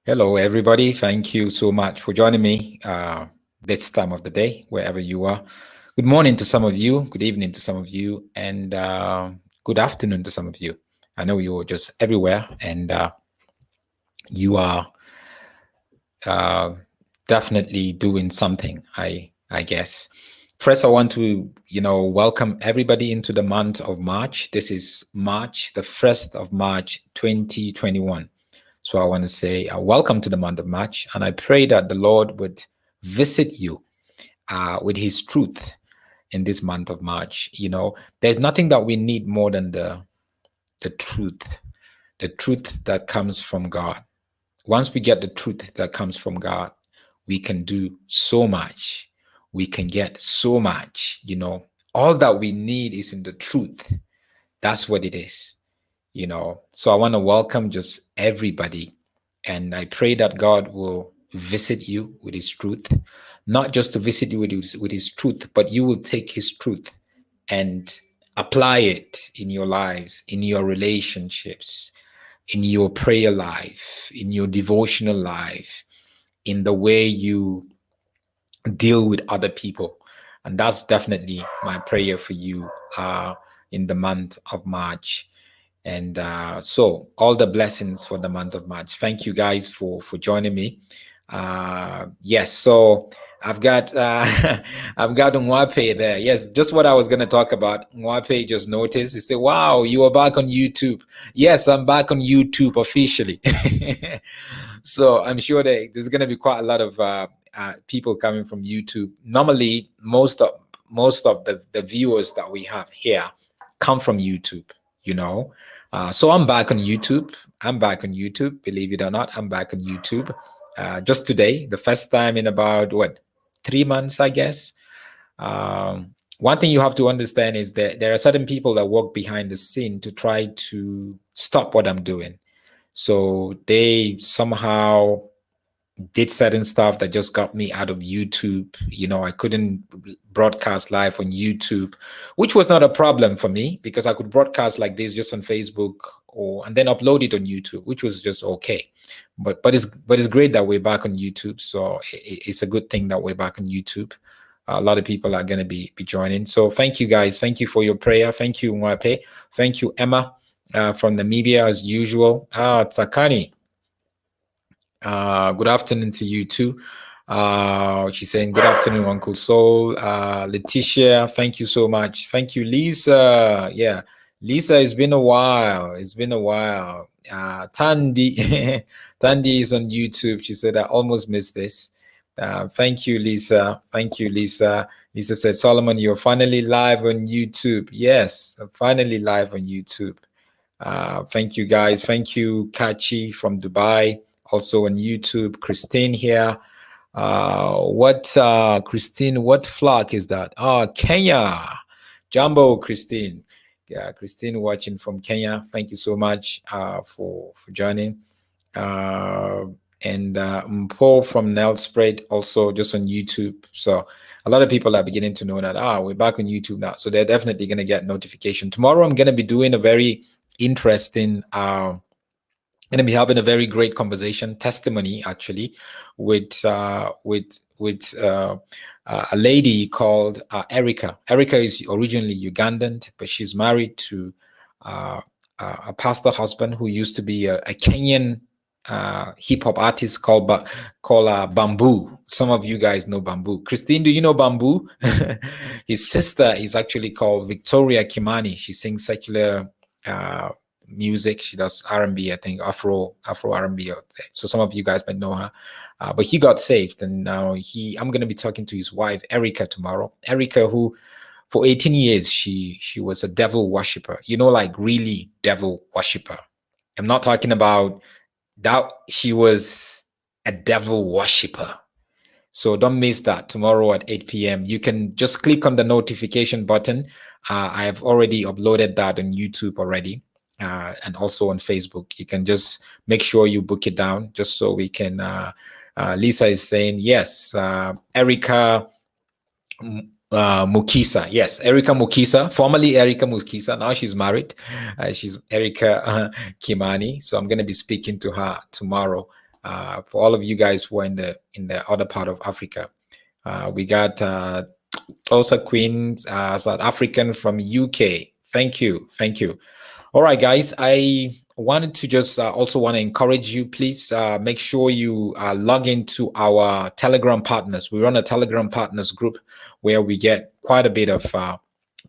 Hello, everybody. Thank you so much for joining me this time of the day, wherever you are. Good morning to some of you, good evening to some of you, and good afternoon to some of you. I know you're just everywhere, and you are uh, definitely doing something, I guess. First, I want to, welcome everybody into the month of March. This is March, the 1st of March, 2021. So I want to say welcome to the month of March, and I pray that the Lord would visit you with His truth in this month of March. There's nothing that we need more than the truth that comes from God. Once we get the truth that comes from God, we can do so much. We can get so much. All that we need is in the truth. That's what it is. So I want to welcome just everybody, and I pray that God will visit you with His truth, not just to visit you with his truth, but you will take His truth and apply it in your lives, in your relationships, in your prayer life, in your devotional life, in the way you deal with other people. And that's definitely my prayer for you in the month of March. And so all the blessings for the month of March. Thank you guys for joining me. Yes, so I've got I've got Mwape there. Yes, just what I was gonna talk about. Mwape just noticed. He said, "Wow, you are back on YouTube." Yes, I'm back on YouTube officially. So I'm sure that there's gonna be quite a lot of people coming from YouTube. Normally, most of the viewers that we have here come from YouTube. So I'm back on YouTube. Believe it or not, I'm back on YouTube. Just today, the first time in about 3 months, I guess. One thing you have to understand is that there are certain people that work behind the scene to try to stop what I'm doing. So they somehow did certain stuff that just got me out of YouTube. I couldn't broadcast live on YouTube, which was not a problem for me because I could broadcast like this just on Facebook and then upload it on YouTube, which was just okay. But it's great that we're back on YouTube. So it's a good thing that we're back on YouTube. A lot of people are going to be joining. So thank you guys. Thank you for your prayer. Thank you, Mwape. Thank you, Emma, from Namibia, as usual. Tsakani. Good afternoon to you too. She's saying good afternoon, Uncle Soul. Letitia, thank you so much. Thank you, Lisa. Yeah, Lisa, it's been a while. Tandy, Tandy is on YouTube. She said I almost missed this. Thank you, Lisa. Thank you, Lisa. Lisa said, Solomon, you're finally live on YouTube. Yes, I'm finally live on YouTube. Thank you, guys. Thank you, Kachi from Dubai, also on YouTube. Christine here. Christine, what flag is that? Kenya. Jumbo, Christine. Yeah, Christine watching from Kenya. Thank you so much for joining. And Paul from Nelspread, also just on YouTube. So a lot of people are beginning to know that we're back on YouTube now. So they're definitely going to get notification. Tomorrow I'm going to be doing a very interesting going to be having a very great conversation, testimony actually, with a lady called Erica. Erica is originally Ugandan, but she's married to a pastor husband who used to be a Kenyan hip hop artist called Bamboo. Some of you guys know Bamboo. Christine, do you know Bamboo? His sister is actually called Victoria Kimani. She sings secular music. She does R&B, I think, Afro R&B. So some of you guys might know her. But he got saved, and now I'm going to be talking to his wife Erica tomorrow. Erica, who for 18 years she was a devil worshiper. Like really devil worshiper. I'm not talking about that. She was a devil worshiper. So don't miss that tomorrow at 8 p.m. You can just click on the notification button. I have already uploaded that on YouTube already. And also on Facebook. You can just make sure you book it down just so we can. Lisa is saying yes. Erica Mukisa. Yes, Erica Mukisa, formerly Erica Mukisa. Now she's married. She's Erica Kimani. So I'm going to be speaking to her tomorrow For all of you guys who are in the other part of Africa, we got Tulsa Queen, South African from UK. Thank you, thank you. All right, guys, I wanted to just also want to encourage you, please make sure you log into our Telegram partners. We run a Telegram partners group where we get quite a bit of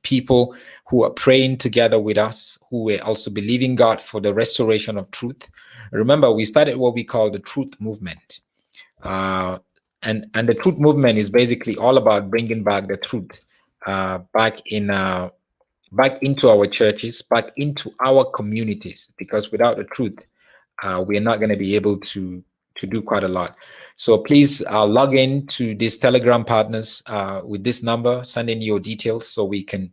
people who are praying together with us, who are also believing God for the restoration of truth. Remember, we started what we call the truth movement. And the truth movement is basically all about bringing back the truth back into our churches, back into our communities, because without the truth, we're not going to be able to do quite a lot. So please log in to these Telegram partners with this number, send in your details so we can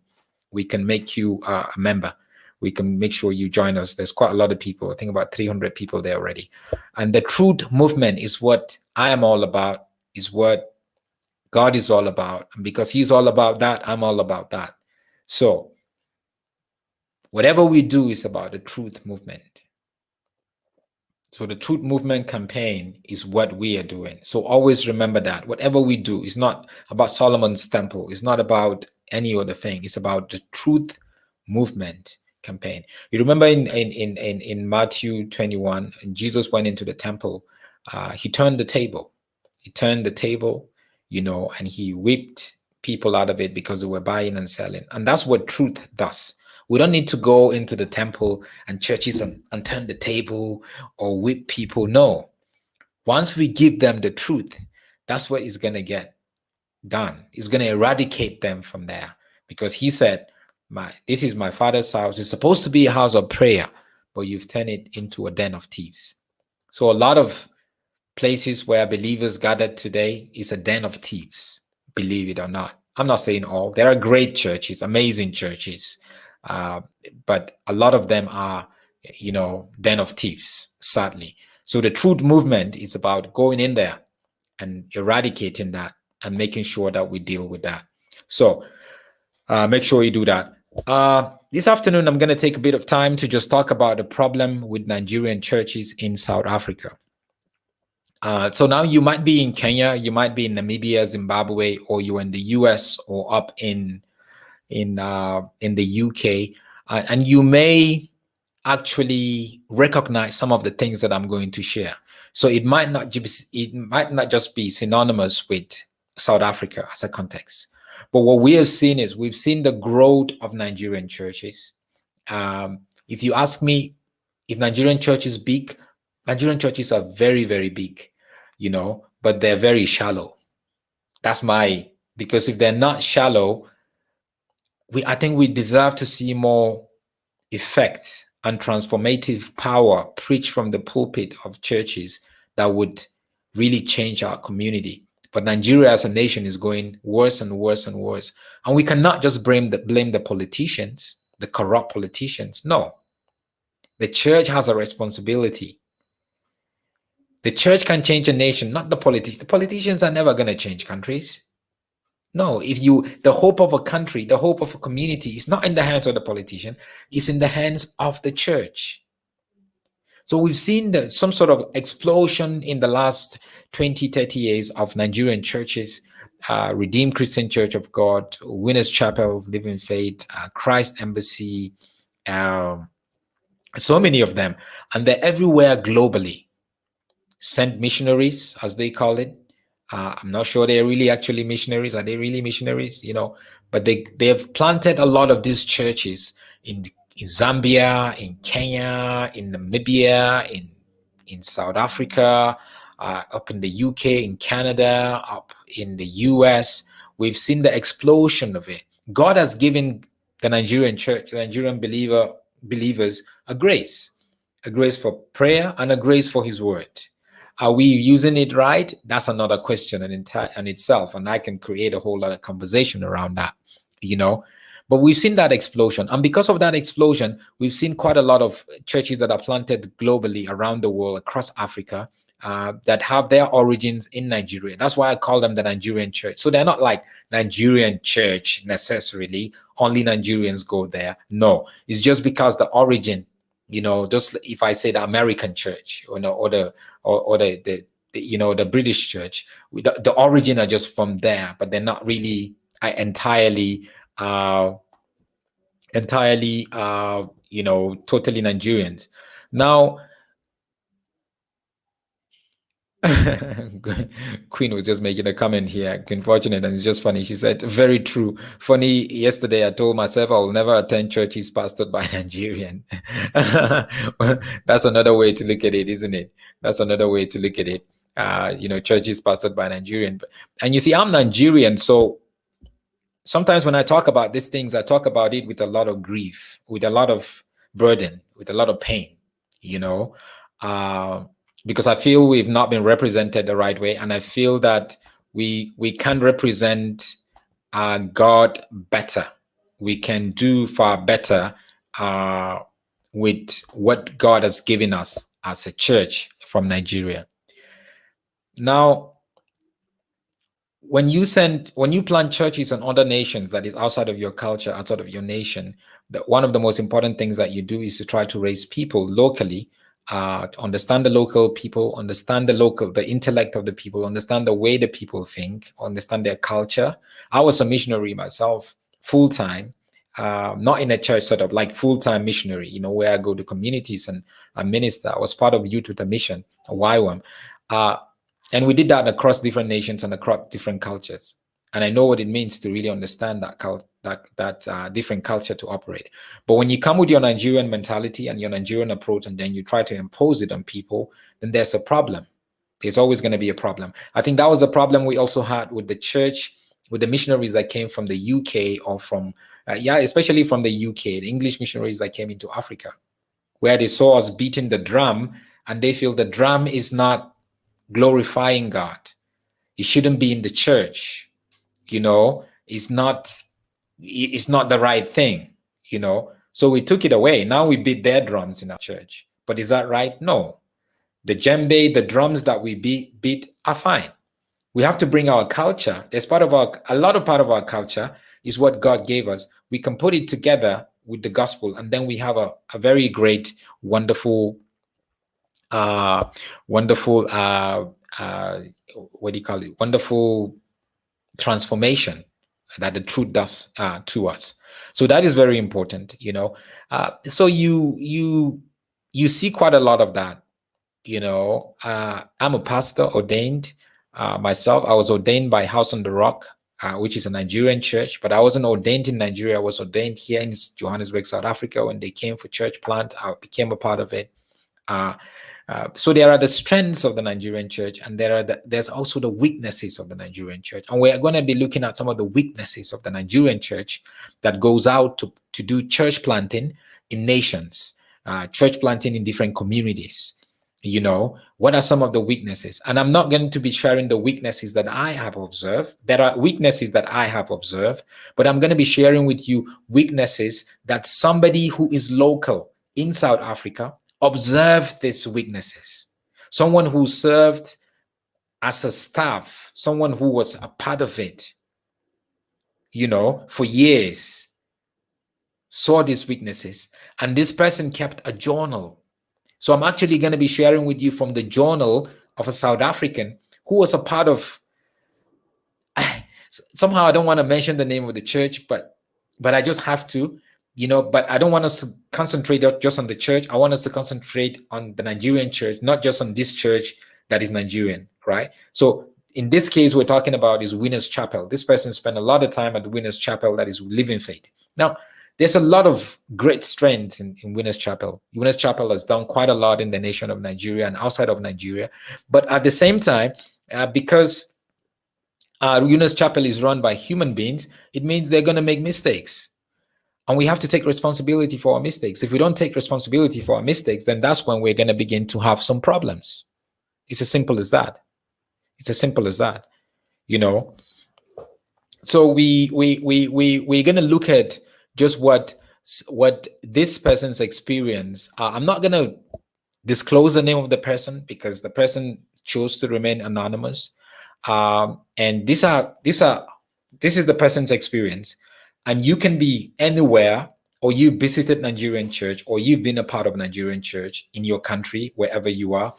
make you a member. We can make sure you join us. There's quite a lot of people, I think about 300 people there already. And the truth movement is what I am all about, is what God is all about. And because he's all about that, I'm all about that. So whatever we do is about the truth movement. So the truth movement campaign is what we are doing. So always remember that whatever we do is not about Solomon's temple. It's not about any other thing. It's about the truth movement campaign. You remember in Matthew 21, and Jesus went into the temple. He turned the table. He turned the table, and he whipped people out of it because they were buying and selling. And that's what truth does. We don't need to go into the temple and churches and turn the table or whip people. No. Once we give them the truth, that's what is going to get done. It's going to eradicate them from there. Because he said, this is my Father's house. It's supposed to be a house of prayer, but you've turned it into a den of thieves. So a lot of places where believers gathered today is a den of thieves, believe it or not. I'm not saying all. There are great churches, amazing churches. But a lot of them are, den of thieves, sadly. So the truth movement is about going in there and eradicating that and making sure that we deal with that. So make sure you do that. This afternoon, I'm going to take a bit of time to just talk about the problem with Nigerian churches in South Africa. So now you might be in Kenya, you might be in Namibia, Zimbabwe, or you're in the US or up in the UK, and you may actually recognize some of the things that I'm going to share. So it might not just be synonymous with South Africa as a context. But what we have seen is we've seen the growth of Nigerian churches. If you ask me if Nigerian churches big, Nigerian churches are very, very big, but they're very shallow. Because if they're not shallow, I think we deserve to see more effect and transformative power preached from the pulpit of churches that would really change our community. But Nigeria as a nation is going worse and worse and worse. And we cannot just blame the politicians, the corrupt politicians. No. The church has a responsibility. The church can change a nation, not the politicians. The politicians are never going to change countries. No, the hope of a country, the hope of a community is not in the hands of the politician, it's in the hands of the church. So we've seen some sort of explosion in the last 20, 30 years of Nigerian churches, Redeemed Christian Church of God, Winners Chapel, Living Faith, Christ Embassy, so many of them. And they're everywhere globally. Sent missionaries, as they call it. I'm not sure they're really actually missionaries. Are they really missionaries? But they've planted a lot of these churches in Zambia, in Kenya, in Namibia, in South Africa, up in the UK, in Canada, up in the US. We've seen the explosion of it. God has given the Nigerian church, the Nigerian believers, a grace for prayer and a grace for his word. Are we using it right? That's another question in itself. And I can create a whole lot of conversation around that, But we've seen that explosion. And because of that explosion, we've seen quite a lot of churches that are planted globally around the world, across Africa, that have their origins in Nigeria. That's why I call them the Nigerian church. So they're not like Nigerian church necessarily. Only Nigerians go there. No, it's just because the origin Just if I say the American church, or the British church, the origin are just from there, but they're not really entirely totally Nigerians. Now, Queen was just making a comment here, unfortunate, and it's just funny. She said, very true. Funny, yesterday I told myself I will never attend churches pastored by Nigerian. Well, that's another way to look at it, isn't it? That's another way to look at it. Churches pastored by Nigerian. And you see, I'm Nigerian, so sometimes when I talk about these things, I talk about it with a lot of grief, with a lot of burden, with a lot of pain, because I feel we've not been represented the right way, and I feel that we can represent God better. We can do far better with what God has given us as a church from Nigeria. Now, when you plant churches in other nations that is outside of your culture, outside of your nation, one of the most important things that you do is to try to raise people locally, to understand the local people, understand the intellect of the people, understand the way the people think, understand their culture. I was a missionary myself, full-time, not in a church, sort of like full-time missionary, where I go to communities and I minister. I was part of Youth with a Mission, a YWAM. And we did that across different nations and across different cultures. And I know what it means to really understand that different culture to operate. But when you come with your Nigerian mentality and your Nigerian approach, and then you try to impose it on people, then there's a problem. There's always going to be a problem. I think that was a problem we also had with the church, with the missionaries that came from the UK or from, especially from the UK, the English missionaries that came into Africa, where they saw us beating the drum and they feel the drum is not glorifying God. It shouldn't be in the church. It's not the right thing, So we took it away. Now we beat their drums in our church. But is that right? No. The djembe, the drums that we beat are fine. We have to bring our culture. There's part of our culture is what God gave us. We can put it together with the gospel, and then we have a very great, wonderful wonderful transformation that the truth does to us. So that is very important, so you see quite a lot of that. I'm a pastor ordained myself. I was ordained by House on the Rock, which is a Nigerian church, but I wasn't ordained in Nigeria. I was ordained here in Johannesburg, South Africa. When they came for church plant, I became a part of it. So there are the strengths of the Nigerian church, and there's also the weaknesses of the Nigerian church. And we're going to be looking at some of the weaknesses of the Nigerian church that goes out to do church planting in nations, church planting in different communities. What are some of the weaknesses? And I'm not going to be sharing the weaknesses that I have observed. There are weaknesses that I have observed, but I'm going to be sharing with you weaknesses that somebody who is local in South Africa observe these weaknesses. Someone who served as a staff, someone who was a part of it, for years, saw these weaknesses. And this person kept a journal. So I'm actually going to be sharing with you from the journal of a South African who was a part of, somehow I don't want to mention the name of the church, but I just have to, but I don't want us to concentrate just on the church. I want us to concentrate on the Nigerian church, not just on this church that is Nigerian, right? So in this case, we're talking about is Winners Chapel. This person spent a lot of time at the Winners Chapel, that is Living Faith. Now, there's a lot of great strength in Winners Chapel. Winners Chapel has done quite a lot in the nation of Nigeria and outside of Nigeria. But at the same time, because Winners Chapel is run by human beings, it means they're going to make mistakes. And we have to take responsibility for our mistakes. If we don't take responsibility for our mistakes, then that's when we're going to begin to have some problems. It's as simple as that. It's as simple as that, So we're going to look at just what this person's experience. I'm not going to disclose the name of the person because the person chose to remain anonymous. And this is the person's experience. And you can be anywhere or you've visited Nigerian church, or you've been a part of Nigerian church in your country, wherever you are,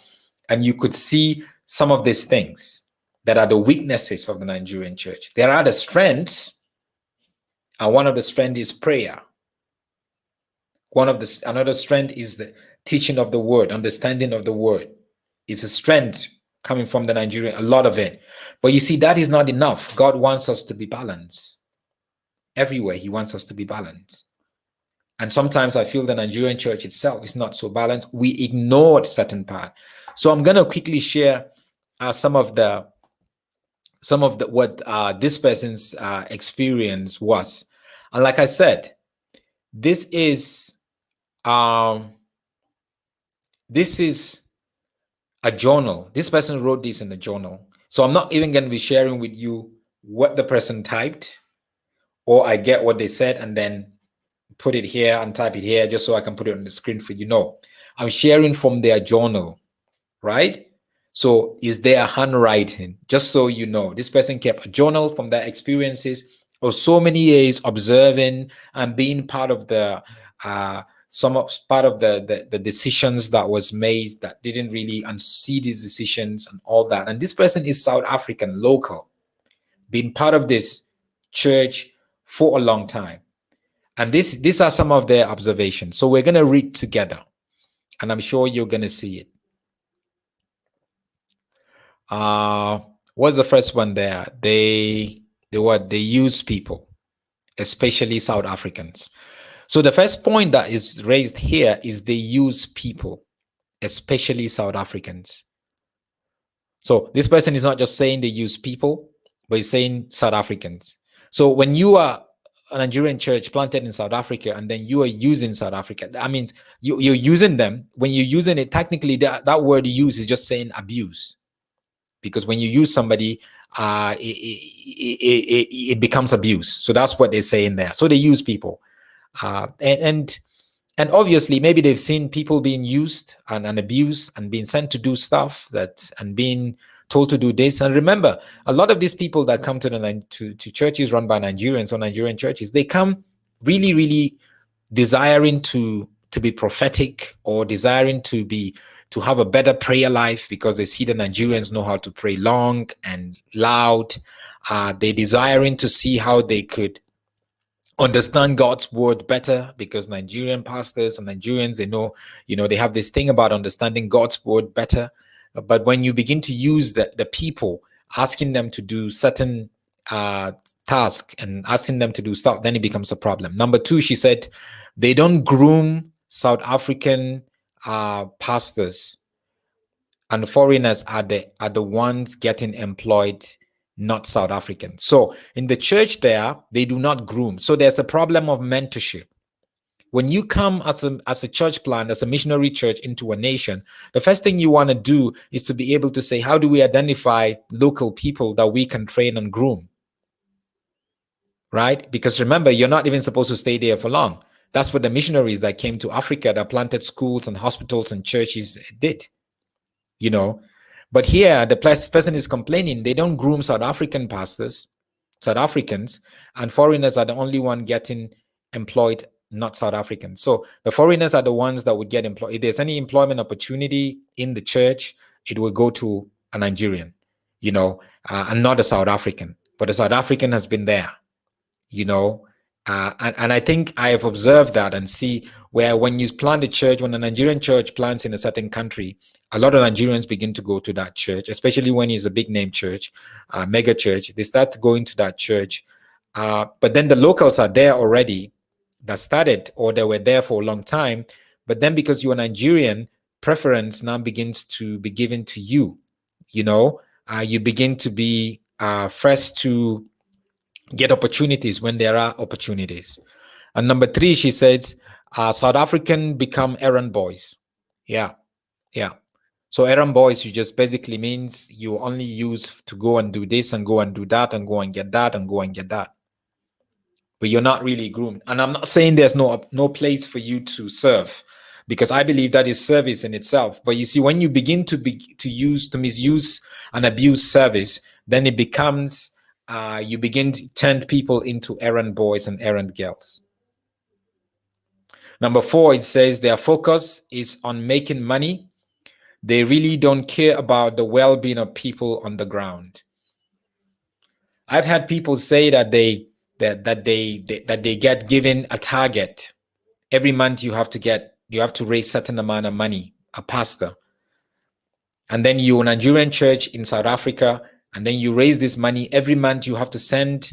and you could see some of these things that are the weaknesses of the Nigerian church. There are the strengths, and one of the strengths is prayer. Another strength is the teaching of the word, understanding of the word. It's a strength coming from the Nigerian, a lot of it. But you see, that is not enough. God wants us to be balanced. Everywhere he wants us to be balanced. And sometimes I feel the Nigerian church itself is not so balanced. We ignored certain part. So I'm going to quickly share some of what this person's experience was. And like I said, this is a journal. This person wrote this in the journal. So I'm not even going to be sharing with you what the person typed, or I get what they said and then put it here and type it here just so I can put it on the screen for you. No, I'm sharing from their journal, right? So is their handwriting, just so you know. This person kept a journal from their experiences of so many years observing and being part of the the decisions that was made that didn't really see these decisions and all that. And this person is South African, local, been part of this church for a long time. And these are some of their observations. So we're going to read together, and I'm sure you're going to see it. What's the first one there? They use people, especially South Africans. So the first point that is raised here is they use people, especially South Africans. So this person is not just saying they use people, but he's saying South Africans. So when you are a Nigerian church planted in South Africa and then you are using South Africa, that means you're using them. When you're using it, technically that word you use is just saying abuse. Because when you use somebody, it becomes abuse. So that's what they're saying there. So they use people. And obviously, maybe they've seen people being used and abused and being sent to do stuff and being told to do this. And remember, a lot of these people that come to churches run by Nigerians or Nigerian churches, they come really, really desiring to be prophetic, or desiring to have a better prayer life, because they see the Nigerians know how to pray long and loud. They're desiring to see how they could understand God's word better, because Nigerian pastors and Nigerians, they know, they have this thing about understanding God's word better. But when you begin to use the people, asking them to do certain tasks and asking them to do stuff, then it becomes a problem. Number two, she said, they don't groom South African pastors, and foreigners are the ones getting employed, not South African. So in the church there, they do not groom. So there's a problem of mentorship. When you come as a church plant, as a missionary church into a nation, the first thing you want to do is to be able to say, how do we identify local people that we can train and groom? Right? Because remember, you're not even supposed to stay there for long. That's what the missionaries that came to Africa that planted schools and hospitals and churches did. But here the person is complaining they don't groom South African pastors, South Africans, and foreigners are the only one getting employed, not South Africans. So the foreigners are the ones that would get employed. If there's any employment opportunity in the church, it will go to a Nigerian, and not a South African. But the South African has been there, and I think I have observed that and see where when you plant a church, when a Nigerian church plants in a certain country, a lot of Nigerians begin to go to that church, especially when it's a big name church, mega church. They start going to that church. But then the locals are there already that started, or they were there for a long time. But then because you're Nigerian, preference now begins to be given to you. You begin to be first to get opportunities when there are opportunities. And number three, she says, South African become errand boys. Yeah. So errand boys, you just basically means you only use to go and do this and go and do that and go and get that and go and get that. But you're not really groomed. And I'm not saying there's no place for you to serve, because I believe that is service in itself. But you see, when you begin to misuse and abuse service, then it becomes you begin to turn people into errand boys and errand girls. Number 4, it says their focus is on making money. They really don't care about the well-being of people on the ground. I've had people say that they get given a target. Every month you have to raise certain amount of money, a pastor. And then you're a Nigerian church in South Africa, and then you raise this money. Every month you have to send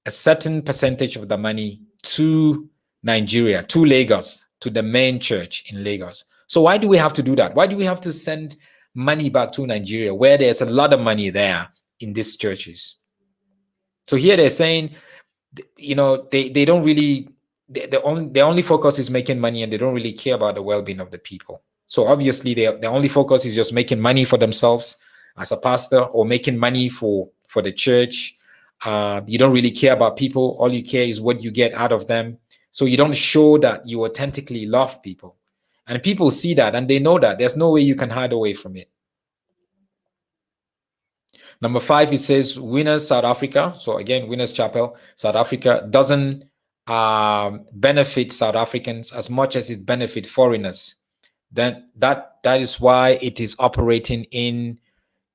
a certain percentage of the money to Nigeria, to Lagos, to the main church in Lagos. So why do we have to do that? Why do we have to send money back to Nigeria where there's a lot of money there in these churches? So here they're saying, they don't really, their only focus is making money, and they don't really care about the well-being of the people. So obviously their only focus is just making money for themselves as a pastor, or making money for the church. You don't really care about people. All you care is what you get out of them. So you don't show that you authentically love people. And people see that, and they know that. There's no way you can hide away from it. Number 5, it says Winners South Africa. So again, Winners Chapel, South Africa doesn't benefit South Africans as much as it benefits foreigners. Then that is why it is operating in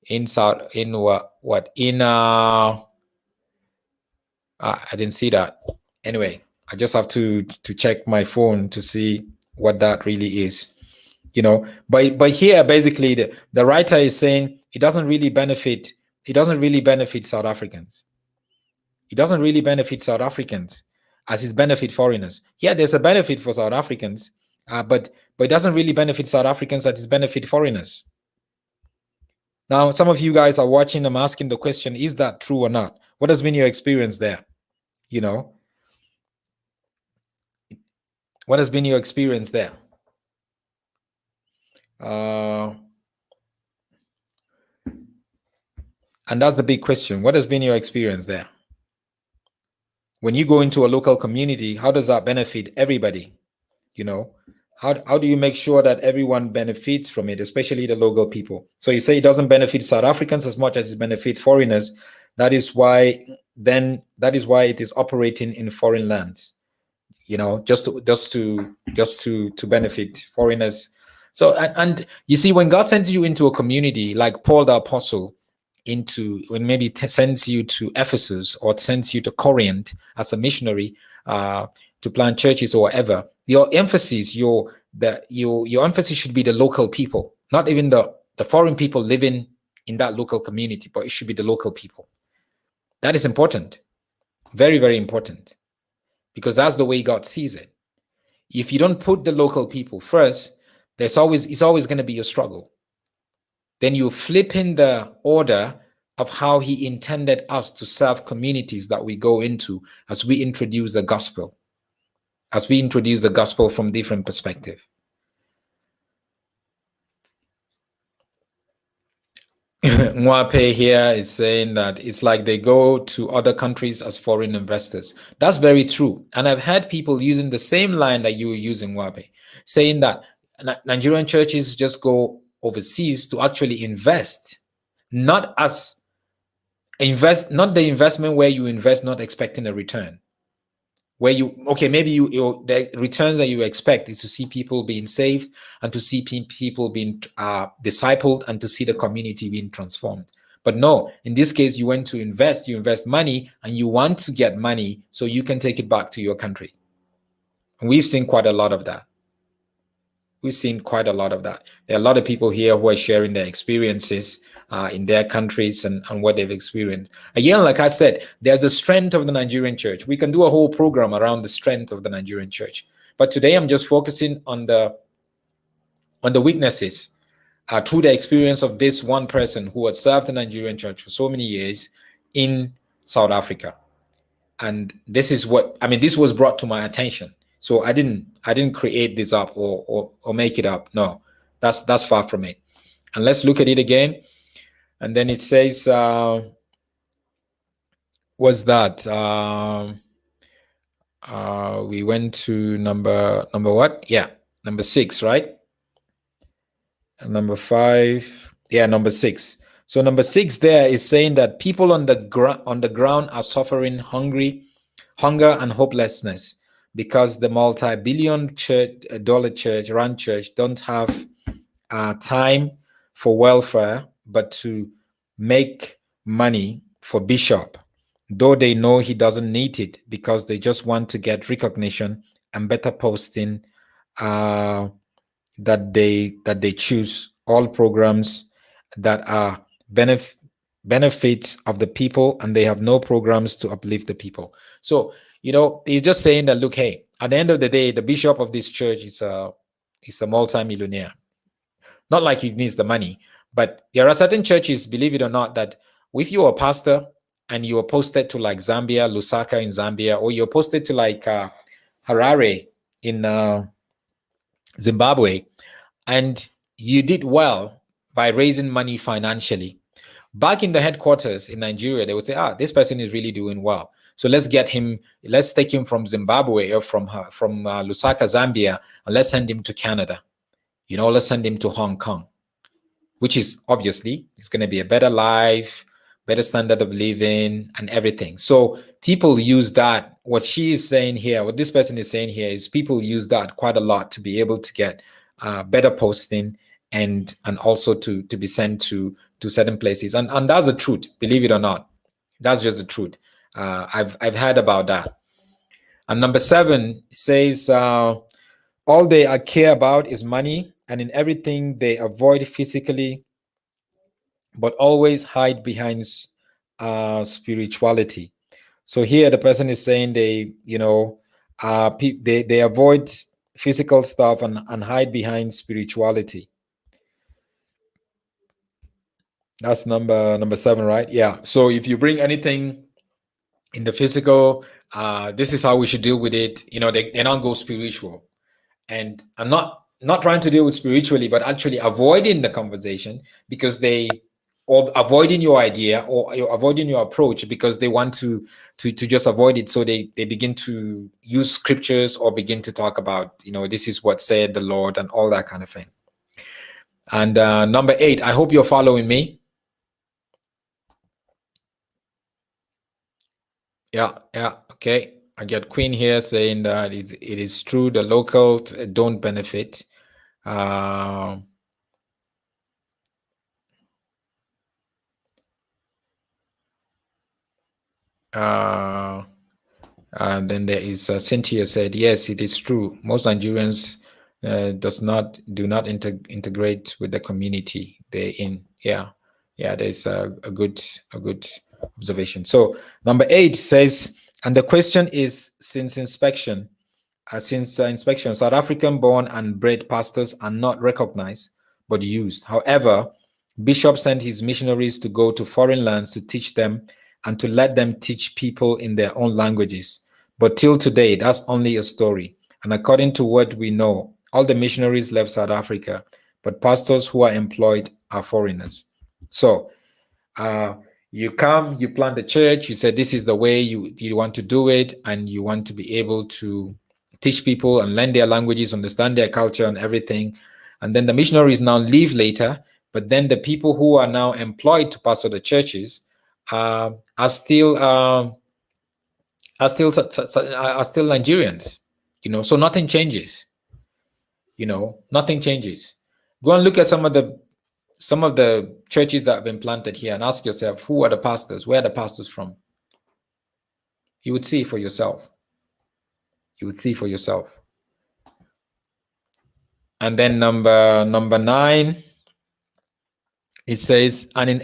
I didn't see that. Anyway, I just have to check my phone to see what that really is. But here basically the writer is saying it doesn't really benefit South Africans. It doesn't really benefit South Africans as it benefits foreigners. Yeah, there's a benefit for South Africans, but it doesn't really benefit South Africans as it benefits foreigners. Now, some of you guys are watching. I'm asking the question, is that true or not? What has been your experience there? What has been your experience there? And that's the big question. What has been your experience there? When you go into a local community, how does that benefit everybody? How do you make sure that everyone benefits from it, especially the local people? So you say it doesn't benefit South Africans as much as it benefits foreigners. That is why it is operating in foreign lands, just to benefit foreigners. So and you see, when God sends you into a community like Paul the Apostle, when maybe sends you to Ephesus or sends you to Corinth as a missionary to plant churches or whatever, your emphasis should be the local people, not even the foreign people living in that local community, but it should be the local people. That is important, very, very important, because that's the way God sees it. If you don't put the local people first, it's always going to be a struggle. Then you're flipping the order of how he intended us to serve communities that we go into as we introduce the gospel, from different perspectives. Mwape here is saying that it's like they go to other countries as foreign investors. That's very true. And I've had people using the same line that you were using, Mwape, saying that Nigerian churches just go overseas to actually invest, not the investment where you invest not expecting a return. Where maybe the returns that you expect is to see people being saved and to see people being discipled and to see the community being transformed. But no, in this case, you went to invest, you invest money, and you want to get money so you can take it back to your country. And we've seen quite a lot of that. There are a lot of people here who are sharing their experiences in their countries and what they've experienced. Again, like I said, there's a strength of the Nigerian church. We can do a whole program around the strength of the Nigerian church. But today I'm just focusing on the weaknesses through the experience of this one person who had served the Nigerian church for so many years in South Africa. And this was brought to my attention. So I didn't create this up or make it up. No, that's far from it. And let's look at it again. And then it says, what's that? We went to number what? Yeah, number 6, right? And number 5. Yeah, number 6. So number 6 there is saying that people on the ground are suffering hunger and hopelessness. because the multi-billion dollar church, run church, don't have time for welfare, but to make money for Bishop, though they know he doesn't need it because they just want to get recognition and better posting that they choose all programs that are benefits of the people, and they have no programs to uplift the people. So he's just saying that, look, hey, at the end of the day, the bishop of this church is a multi-millionaire. Not like he needs the money, but there are certain churches, believe it or not, that if you're a pastor and you are posted to like Zambia, Lusaka in Zambia, or you're posted to like Harare in Zimbabwe, and you did well by raising money financially, back in the headquarters in Nigeria, they would say, this person is really doing well. So let's take him from Zimbabwe or from Lusaka, Zambia, and let's send him to Canada. Let's send him to Hong Kong, which is obviously, it's going to be a better life, better standard of living and everything. So people use that. What she is saying here, what this person is saying here, is people use that quite a lot to be able to get better posting and also to be sent to certain places. And that's the truth, believe it or not. That's just the truth. I've heard about that. And number 7 says, all they care about is money, and in everything they avoid physically, but always hide behind spirituality. So here the person is saying they avoid physical stuff and hide behind spirituality. That's number 7, right? Yeah. So if you bring anything in the physical, this is how we should deal with it. They don't go spiritual. And I'm not trying to deal with spiritually, but actually avoiding the conversation because or avoiding your idea, or you're avoiding your approach because they want to just avoid it. So they begin to use scriptures or begin to talk about, this is what said the Lord and all that kind of thing. And number 8, I hope you're following me. Yeah. Okay. I get Queen here saying that it is true the locals don't benefit. And then there is Cynthia said, yes, it is true. Most Nigerians do not integrate with the community they're in. Yeah, there's a good observation. So number 8 says, and the question is, since inspection, South African born and bred pastors are not recognized but used. However, Bishop sent his missionaries to go to foreign lands to teach them and to let them teach people in their own languages. But till today, that's only a story. And according to what we know, all the missionaries left South Africa, but pastors who are employed are foreigners. So you come, you plant the church, you say this is the way you want to do it, and you want to be able to teach people and learn their languages, understand their culture and everything. And then the missionaries now leave later, but then the people who are now employed to pastor the churches are still Nigerians, so nothing changes. Nothing changes. Go and look at some of the churches that have been planted here and ask yourself, who are the pastors? Where are the pastors from? You would see for yourself. And then number 9, it says, and in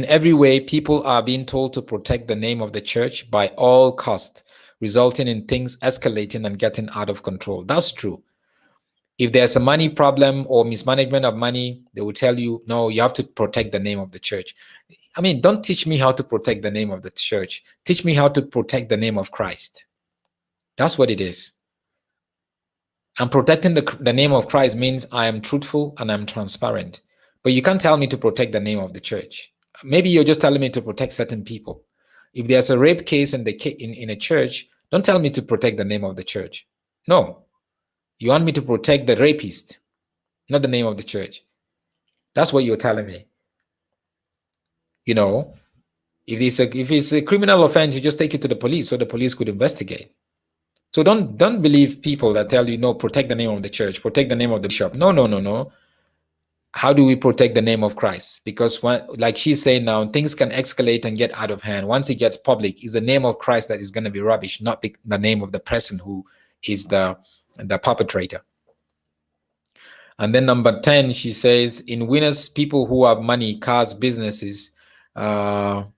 every way, people are being told to protect the name of the church by all cost, resulting in things escalating and getting out of control. That's true. If there's a money problem or mismanagement of money, they will tell you, no, you have to protect the name of the church. I mean, don't teach me how to protect the name of the church. Teach me how to protect the name of Christ. That's what it is. And protecting the name of Christ means I am truthful and I'm transparent. But you can't tell me to protect the name of the church. Maybe you're just telling me to protect certain people. If there's a rape case in a church, don't tell me to protect the name of the church. No. You want me to protect the rapist, not the name of the church. That's what you're telling me. If it's a criminal offense, you just take it to the police so the police could investigate. So don't believe people that tell you, no, protect the name of the church, protect the name of the bishop. No. How do we protect the name of Christ? Because when, like she's saying now, things can escalate and get out of hand. Once it gets public, it's the name of Christ that is going to be rubbish, not the name of the person who is the perpetrator. And then number 10, she says, in winners, people who have money, cars, businesses, people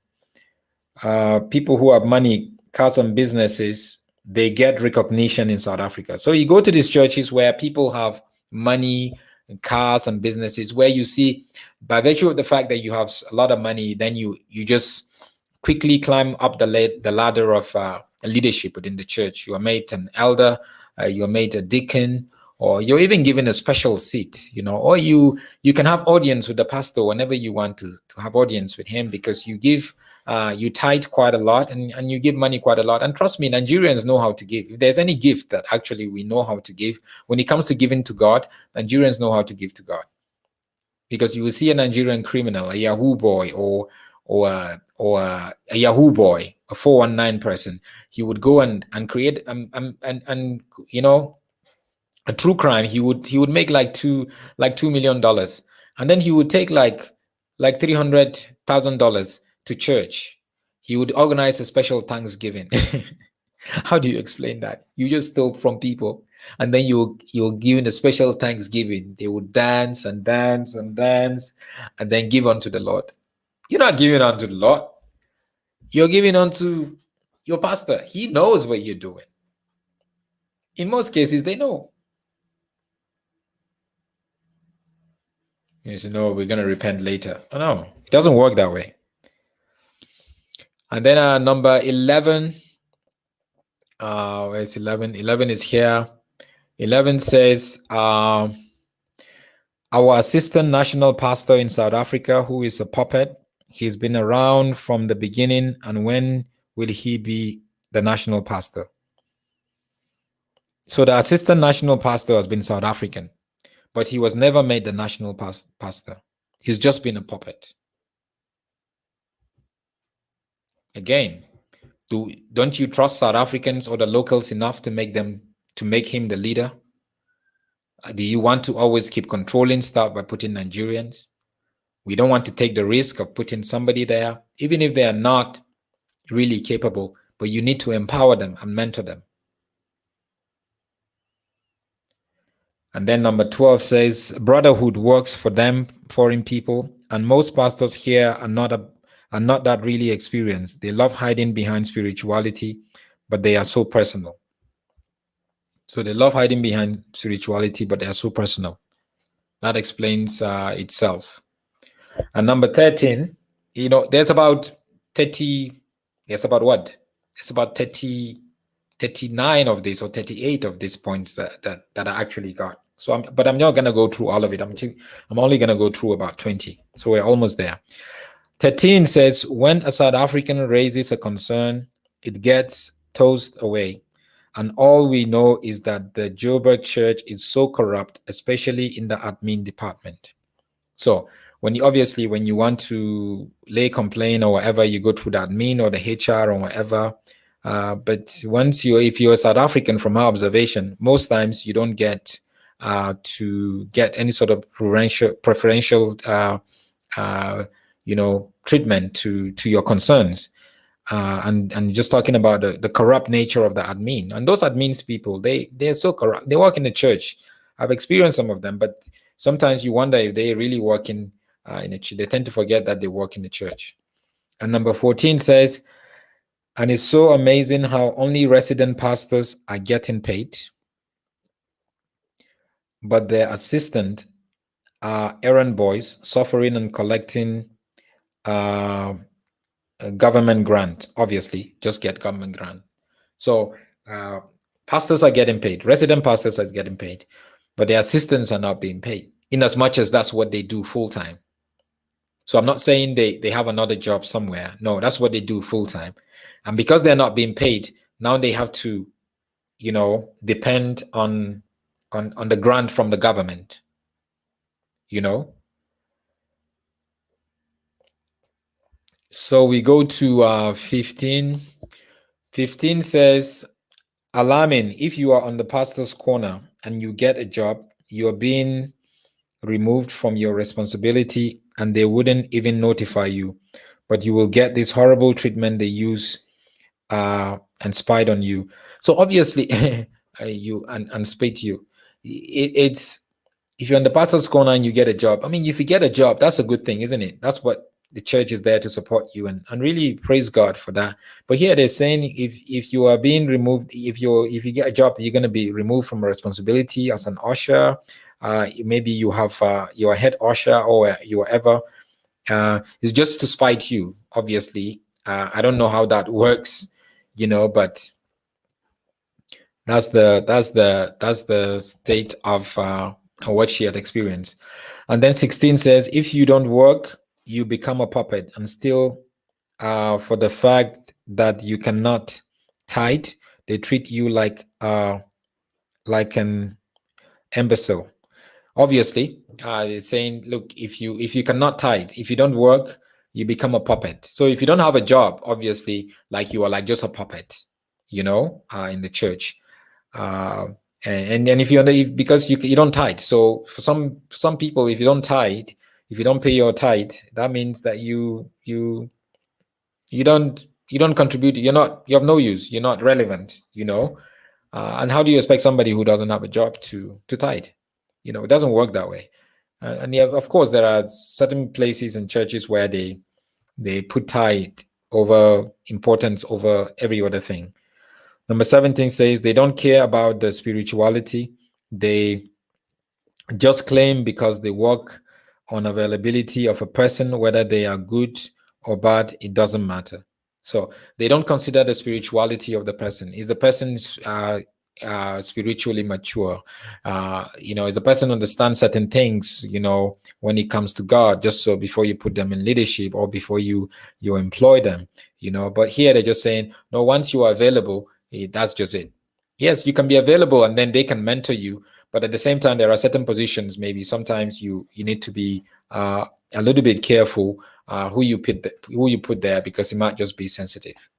who have money, cars, and businesses, they get recognition in South Africa. So you go to these churches where people have money, cars, and businesses, where you see, by virtue of the fact that you have a lot of money, then you just quickly climb up the ladder of leadership within the church. You are made an elder, you are made a deacon, or you're even given a special seat, or you can have audience with the pastor whenever you want to have audience with him, because you give you tithe quite a lot, and you give money quite a lot. And trust me, Nigerians know how to give. If there's any gift that actually we know how to give, when it comes to giving to God, Nigerians know how to give to God. Because you will see a Nigerian criminal, a Yahoo boy, or a Yahoo boy, a 419 person, he would go and create and a true crime. He would make like $2 million, and then he would take like $300,000 to church. He would organize a special Thanksgiving. How do you explain that? You just stole from people, and then you're given a special Thanksgiving. They would dance and dance and dance, and then give unto the Lord. You're not giving unto the Lord. You're giving unto your pastor. He knows what you're doing. In most cases, they know. You say, no, we're going to repent later. Oh, no, it doesn't work that way. And then number 11. Where's 11? 11 is here. 11 says, our assistant national pastor in South Africa, who is a puppet, he's been around from the beginning. And when will he be the national pastor? So the assistant national pastor has been South African, but he was never made the national pastor. He's just been a puppet. Again, don't you trust South Africans or the locals enough to make him the leader? Do you want to always keep controlling stuff by putting Nigerians? We don't want to take the risk of putting somebody there, even if they are not really capable, but you need to empower them and mentor them. And then number 12 says, brotherhood works for them, foreign people, and most pastors here are not that really experienced. They love hiding behind spirituality, but they are so personal. So they love hiding behind spirituality, but they are so personal. That explains itself. And number 13, there's about 30, there's about what? It's about 39 of these or 38 of these points that I actually got. So I'm not going to go through all of it. I'm only going to go through about 20. So we're almost there. 13 says, when a South African raises a concern, it gets tossed away. And all we know is that the Joburg church is so corrupt, especially in the admin department. So when you want to lay complaint or whatever, you go through the admin or the HR or whatever. But if you're a South African, from our observation, most times you don't get to get any sort of preferential treatment to your concerns. And just talking about the corrupt nature of the admin, and those admins people, they're so corrupt. They work in the church. I've experienced some of them, but sometimes you wonder if they really work in a church. They tend to forget that they work in the church. And number 14 says, and it's so amazing how only resident pastors are getting paid, but their assistant are errand boys suffering and collecting a government grant. Obviously, just get government grant. So pastors are getting paid, resident pastors are getting paid, but their assistants are not being paid, in as much as that's what they do full time. So I'm not saying they have another job somewhere. No, that's what they do full time. And because they're not being paid, now they have to, depend on the grant from the government, So we go to 15. 15 says, alarming. If you are on the pastor's corner and you get a job, you're being removed from your responsibility and they wouldn't even notify you, but you will get this horrible treatment they use and spied on you. So obviously, you and spit you. It's if you're on the pastor's corner and you get a job. I mean, if you get a job, that's a good thing, isn't it? That's what the church is there to support you, and really praise God for that. But here they're saying if you are being removed, if you get a job, you're going to be removed from responsibility as an usher. Maybe you have you're a head usher or you're ever. It's just to spite you, obviously. I don't know how that works, but that's the state of what she had experienced. And then 16 says, if you don't work, you become a puppet, and still, for the fact that you cannot tithe, they treat you like an imbecile. Obviously, it's saying, look, if you cannot tithe, if you don't work, you become a puppet. So if you don't have a job, obviously, like you are like just a puppet, in the church. And if because you don't tithe. So for some people, if you don't tithe, if you don't pay your tithe, that means that you don't contribute. You have no use. You're not relevant. And how do you expect somebody who doesn't have a job to tithe? It doesn't work that way. And yeah, of course, there are certain places and churches where they put tithe over importance over every other thing. Number 17 says they don't care about the spirituality. They just claim because they work on availability of a person, whether they are good or bad, it doesn't matter. So they don't consider the spirituality of the person. Is the person spiritually mature? Is the person understand certain things, when it comes to God, just so before you put them in leadership or before you employ them, but here they're just saying, no, once you are available, that's just it. Yes, you can be available and then they can mentor you, but at the same time, there are certain positions. Maybe sometimes you need to be a little bit careful who you put there, because it might just be sensitive.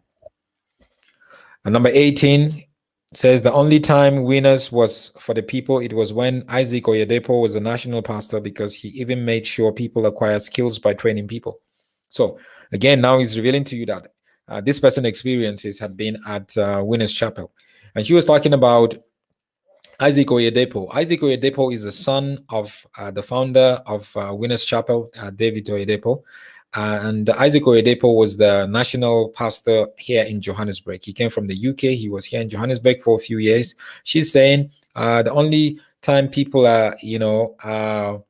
And number 18 says the only time winners was for the people. It was when Isaac Oyedepo was the national pastor, because he even made sure people acquire skills by training people. So again, now he's revealing to you that this person experiences had been at Winners Chapel, and she was talking about Isaac Oyedepo. Isaac Oyedepo is the son of the founder of Winners Chapel, David Oyedepo. And Isaac Oyedepo was the national pastor here in Johannesburg. He came from the UK. He was here in Johannesburg for a few years. She's saying the only time people are, the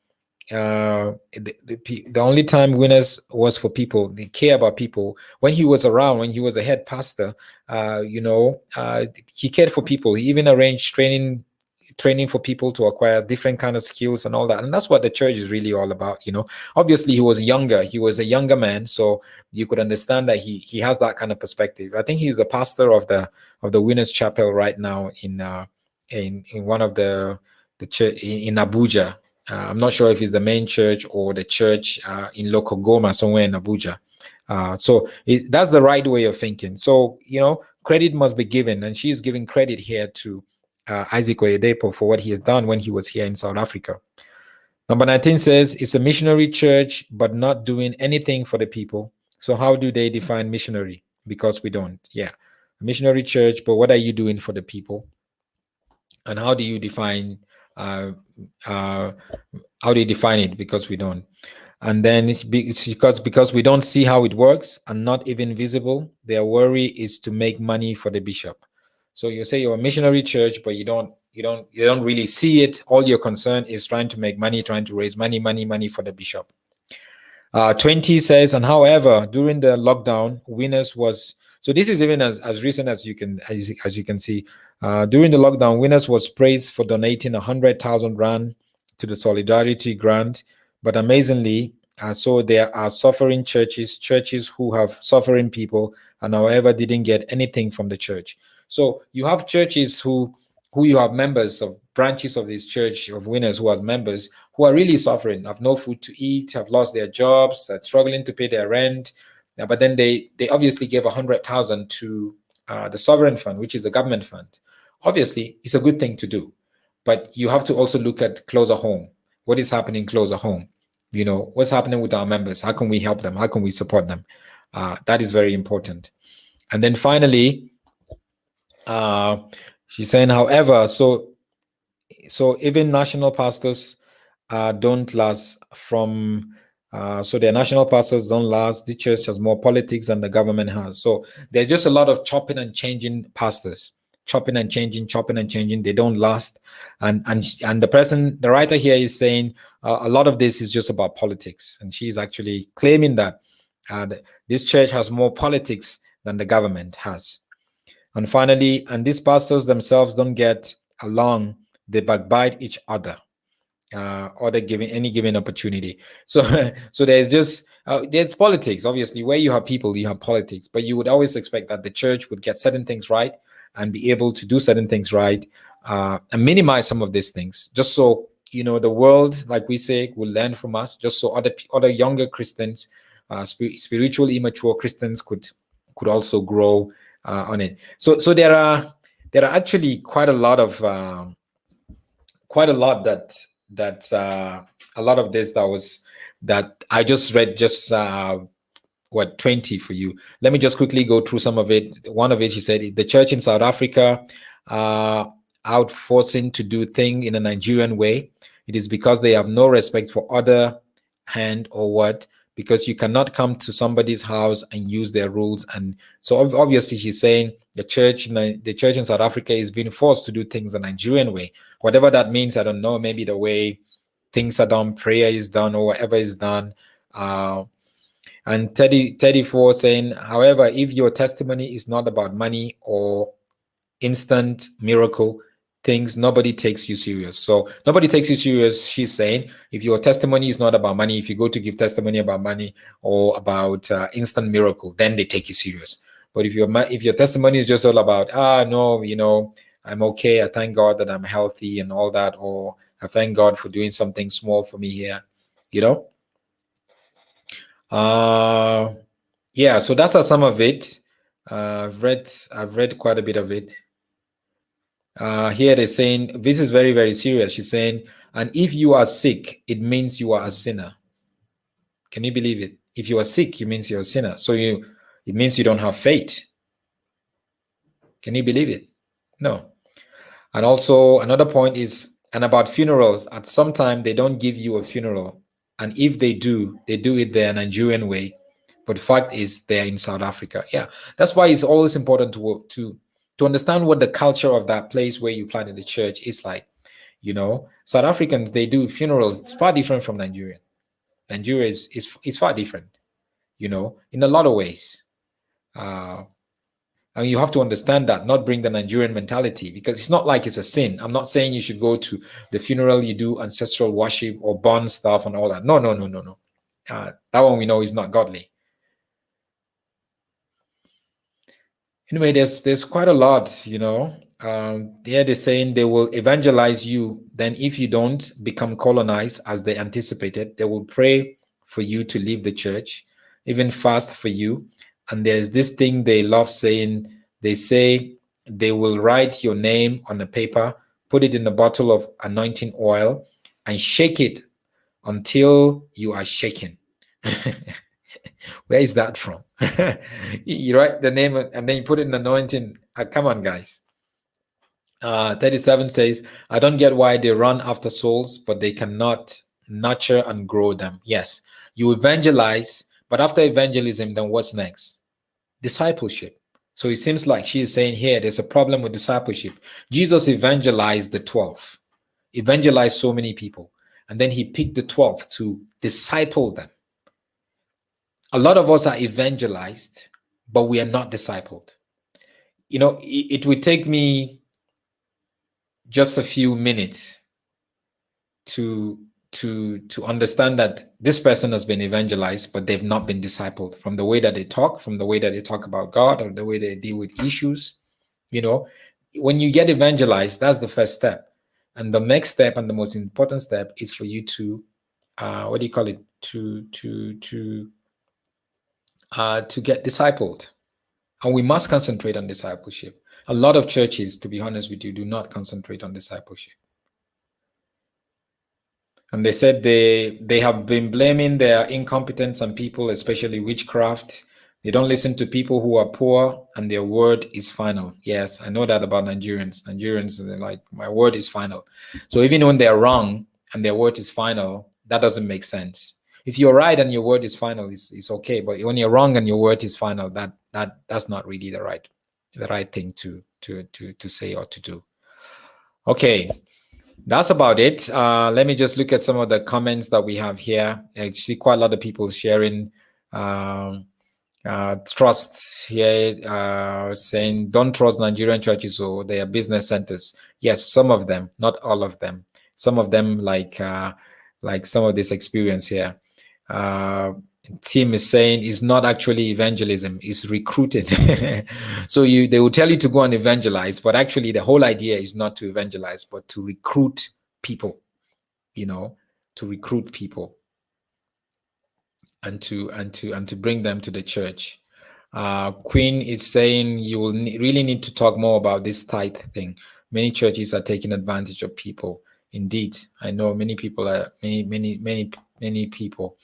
only time Winners was for people. They care about people. When he was around, when he was a head pastor, he cared for people. He even arranged training for people to acquire different kind of skills and all that. And that's what the church is really all about. Obviously he was a younger man, so you could understand that he has that kind of perspective. I think he's the pastor of the Winners Chapel right now in one of the church in Abuja. I'm not sure if it's the main church or the church in Lokogoma, somewhere in Abuja. So that's the right way of thinking. So, credit must be given, and she's giving credit here to Isaac Oyedepo for what he has done when he was here in South Africa. Number 19 says it's a missionary church, but not doing anything for the people. So how do they define missionary? Because we don't. Yeah, a missionary church, but what are you doing for the people? And how do you define it? Because we don't. And then it's because we don't see how it works and not even visible. Their worry is to make money for the bishop. So you say you're a missionary church, but you don't really see it. All your concern is trying to make money, trying to raise money for the bishop. 20 says, and however, during the lockdown, Winners was, so this is even as recent as you can see. During the lockdown, Winners was praised for donating 100,000 rand to the Solidarity Grant. But amazingly, so there are suffering churches who have suffering people, and however didn't get anything from the church. So you have churches who you have members of branches of this church of Winners who are members who are really suffering, have no food to eat, have lost their jobs, are struggling to pay their rent. But then they obviously gave 100,000 to the Sovereign Fund, which is the government fund. Obviously, it's a good thing to do, but you have to also look at closer home. What is happening closer home? What's happening with our members? How can we help them? How can we support them? That is very important. And then finally, she's saying, however, so even national pastors don't last from so their national pastors don't last. The church has more politics than the government has. So there's just a lot of chopping and changing pastors, chopping and changing. They don't last. And the writer here is saying a lot of this is just about politics. And she's actually claiming that this church has more politics than the government has. And finally, and these pastors themselves don't get along. They backbite each other. Or they're giving any given opportunity. So there's politics. Obviously, where you have people, you have politics. But you would always expect that the church would get certain things right and be able to do certain things right and minimize some of these things, just so the world, like we say, will learn from us. Just so other younger Christians, spiritually immature Christians, could also grow on it. So there are actually quite a lot that a lot of this that I just read, just 20 for you. Let me just quickly go through some of it. One of it, she said, the church in South Africa out forcing to do things in a Nigerian way. It is because they have no respect for other hand or what, because you cannot come to somebody's house and use their rules. And so obviously she's saying the church in South Africa is being forced to do things the Nigerian way. Whatever that means, I don't know, maybe the way things are done, prayer is done, or whatever is done. And 34 saying, however, if your testimony is not about money or instant miracle things, nobody takes you serious. So nobody takes you serious, she's saying, if your testimony is not about money, if you go to give testimony about money or about instant miracle, then they take you serious. But if your testimony is just all about, no, I'm okay, I thank God that I'm healthy and all that, or I thank God for doing something small for me here, yeah, so that's some of it. I've read quite a bit of it. Here they're saying, this is very, very serious. She's saying, and if you are sick, it means you are a sinner. Can you believe it? If you are sick, it means you're a sinner. So it means you don't have faith. Can you believe it? No. And also another point is, and about funerals, at some time they don't give you a funeral. And if they do it the Nigerian way. But the fact is they're in South Africa. Yeah, that's why it's always important to understand what the culture of that place where you planted the church is like. South Africans, they do funerals. It's far different from Nigerian. Nigeria is far different, in a lot of ways. And you have to understand that, not bring the Nigerian mentality, because it's not like it's a sin. I'm not saying you should go to the funeral, you do ancestral worship or burn stuff and all that. No. That one we know is not godly. Anyway, there's quite a lot, they're saying they will evangelize you. Then if you don't become colonized as they anticipated, they will pray for you to leave the church, even fast for you. And there's this thing they love saying. They say they will write your name on a paper, put it in a bottle of anointing oil, and shake it until you are shaken. Where is that from? You write the name and then you put it in anointing. Come on, guys. 37 says, I don't get why they run after souls, but they cannot nurture and grow them. Yes, you evangelize, but after evangelism, then what's next? Discipleship. So it seems like she is saying here, there's a problem with discipleship. Jesus evangelized the 12, evangelized so many people, and then he picked the 12 to disciple them. A lot of us are evangelized, but we are not discipled. It would take me just a few minutes to understand that this person has been evangelized, but they've not been discipled, from the way that they talk, from the way that they talk about God, or the way they deal with issues. When you get evangelized, that's the first step. And the next step, and the most important step, is for you to to get discipled. And we must concentrate on discipleship. A lot of churches, to be honest with you, do not concentrate on discipleship. And they said they have been blaming their incompetence on people, especially witchcraft. They don't listen to people who are poor, and their word is final. Yes, I know that about Nigerians. Nigerians are like, my word is final. So even when they're wrong and their word is final, that doesn't make sense. If you're right and your word is final, it's okay. But when you're wrong and your word is final, that's not really the right thing to say or to do. Okay. That's about it. Let me just look at some of the comments that we have here. I see quite a lot of people sharing trust here, saying don't trust Nigerian churches or they are business centers. Yes, some of them, not all of them. Some of them, like some of this experience here. Tim is saying it's not actually evangelism, it's recruiting. So they will tell you to go and evangelize, but actually the whole idea is not to evangelize, but to recruit people, to recruit people and to bring them to the church. Queen is saying you will really need to talk more about this tithe thing. Many churches are taking advantage of people. Indeed, I know many people are many people.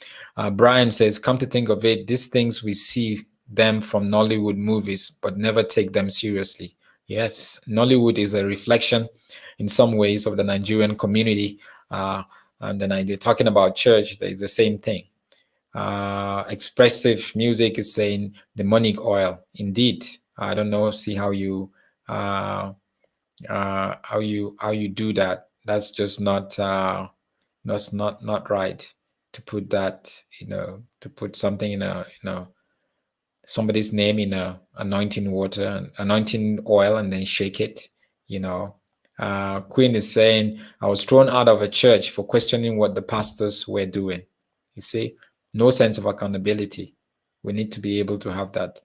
Brian says, come to think of it, these things we see them from Nollywood movies, but never take them seriously. Yes, Nollywood is a reflection in some ways of the Nigerian community. And then they're talking about church, there's the same thing. Expressive music is saying demonic oil. Indeed, I don't know. See how you do that. That's just not right to put that. To put something in somebody's name in a anointing water, anointing oil, and then shake it. Queen is saying, I was thrown out of a church for questioning what the pastors were doing. You see. No sense of accountability. We need to be able to have that.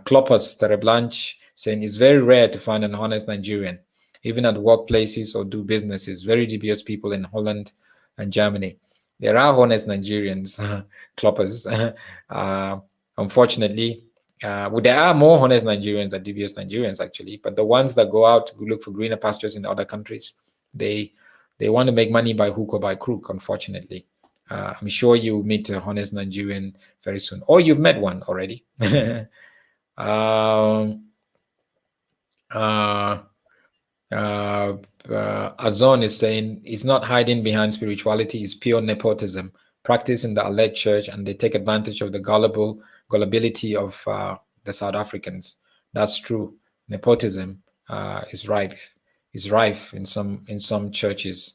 Kloppers Tereblanche saying it's very rare to find an honest Nigerian, even at workplaces or do businesses. Very dubious people in Holland and Germany. There are honest Nigerians, Kloppers. Unfortunately, there are more honest Nigerians than dubious Nigerians, actually. But the ones that go out to look for greener pastures in other countries, they want to make money by hook or by crook, unfortunately. I'm sure you meet a honest Nigerian very soon, or you've met one already. Azon is saying it's not hiding behind spirituality, it's pure nepotism, practice in the alleged church, and they take advantage of the gullibility of the South Africans. That's true. Nepotism is rife in some churches.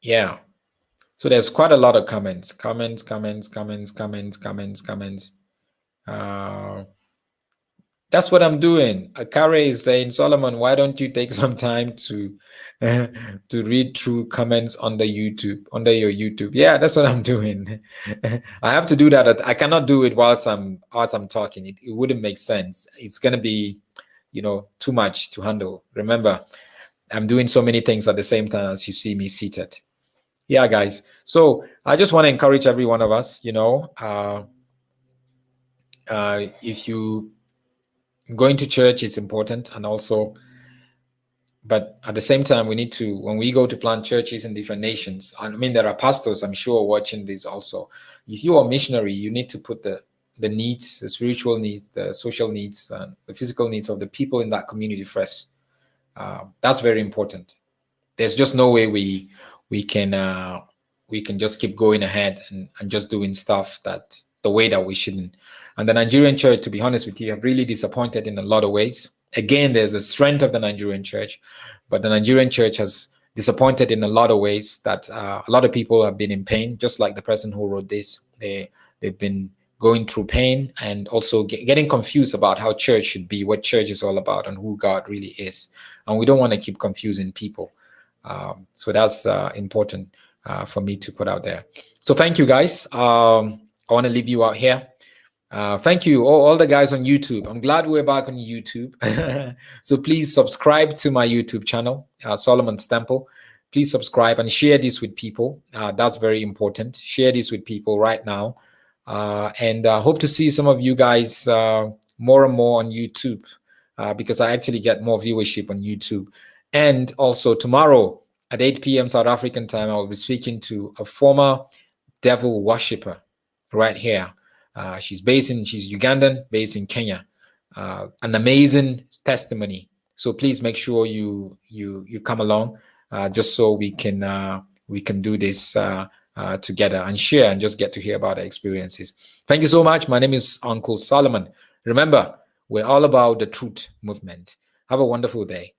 Yeah. So there's quite a lot of comments. That's what I'm doing. Akare is saying, Solomon, why don't you take some time to read through comments under your YouTube? Yeah, that's what I'm doing. I have to do that. I cannot do it whilst I'm talking. It wouldn't make sense. It's gonna be, too much to handle. Remember, I'm doing so many things at the same time as you see me seated. Yeah, guys. So I just want to encourage every one of us, if you going to church is important, and also, but at the same time, we need to, when we go to plant churches in different nations, I mean, there are pastors, I'm sure, watching this also. If you are a missionary, you need to put the needs, the spiritual needs, the social needs, and the physical needs of the people in that community first. That's very important. There's just no way we can just keep going ahead and just doing stuff that the way that we shouldn't. And the Nigerian church, to be honest with you, have really disappointed in a lot of ways. Again, there's a strength of the Nigerian church, but the Nigerian church has disappointed in a lot of ways that a lot of people have been in pain, just like the person who wrote this. They've been going through pain and also getting confused about how church should be, what church is all about, and who God really is. And we don't want to keep confusing people. So that's important for me to put out there. So thank you, guys. I want to leave you out here. Thank you, all the guys on YouTube. I'm glad we're back on YouTube. So please subscribe to my YouTube channel, Solomon's Temple. Please subscribe and share this with people. That's very important. Share this with people right now. And hope to see some of you guys more and more on YouTube, because I actually get more viewership on YouTube. And also tomorrow at 8 p.m. South African time, I will be speaking to a former devil worshipper right here. She's Ugandan, based in Kenya. An amazing testimony. So please make sure you come along, just so we can do this together and share and just get to hear about our experiences. Thank you so much. My name is Uncle Solomon. Remember, we're all about the truth movement. Have a wonderful day.